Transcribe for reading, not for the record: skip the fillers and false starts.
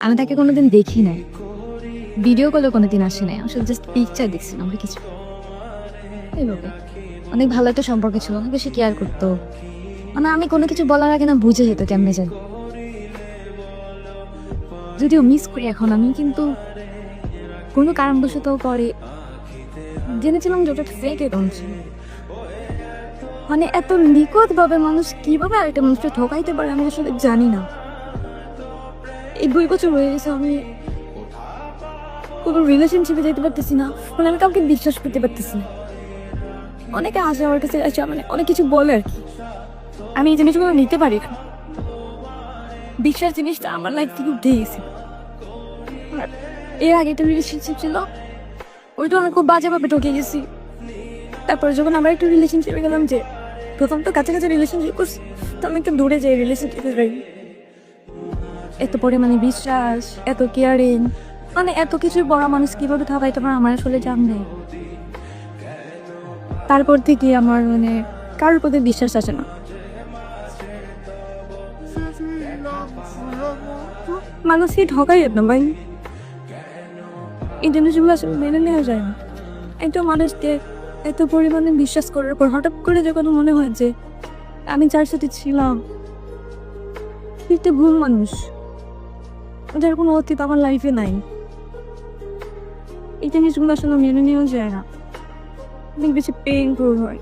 আমি তাকে কোনোদিন দেখি নাই, ভিডিও কলে কোনোদিন আসে নাই, আসলে জাস্ট পিকচার দেখছিলাম আমরা কিছু। এইভাবে অনেক ভালো একটা সম্পর্ক ছিল, অনেক বেশি কেয়ার করতো। মানে আমি কোনো কিছু বলার আগে না বুঝে যেত কেমনে যাই। যদিও মিস করি এখন আমি, কিন্তু কোনো কারণবশত করে জেনেছিলাম যে ওটা ফেক অ্যাকাউন্ট ছিল। মানে এত নিখুঁতভাবে মানুষ কিভাবে আরেকটা মানুষকে ঠকাইতে পারে আমি আসলে জানি না। এই 2 বছর হয়ে গেছে আমি কোনো রিলেশনশিপে যেতে পারতেছি না, মানে আমি কাউকে বিশ্বাস করতে পারতেছি না। অনেকে আসে আমার কাছে, আসে মানে অনেক কিছু বলে আর কি, আমি এই জিনিসগুলো নিতে পারি না। বিশ্বাস জিনিসটা আমার লাইফ থেকে উঠে গেছে। আর এর আগে একটা রিলেশনশিপ ছিল, ওইটা আমি খুব বাজেভাবে ঠকে গেছি। তারপর যখন আমরা একটু রিলেশনশিপে গেলাম, যে প্রথম তো কাছাকাছি রিলেশনশিপ করছি, তো আমি একটু দূরে যাই রিলেশনশিপে যাই। এত পরিমাণে বিশ্বাস, এত কেয়ারিং, মানে এত কিছু বড় মানুষ কিভাবে থাকাইতে পারে আমার আসলে জান নেই। তারপর থেকে আমার মানে কারোর প্রতি বিশ্বাস আসে না। মানুষকে ঠকাই না ভাই, এই জিনিসগুলো আসলে মেনে নেওয়া যায় না। একটা মানুষকে এত পরিমাণে বিশ্বাস করার পর হঠাৎ করে যখন মনে হয় যে আমি যার সাথে ছিলাম সে একটা ভুল মানুষ, যার কোনো অতীত আমার লাইফে নাই, এই জিনিসগুলো আসলে মেনে নেওয়া যায় না, অনেক বেশি পেইনফুল হয়।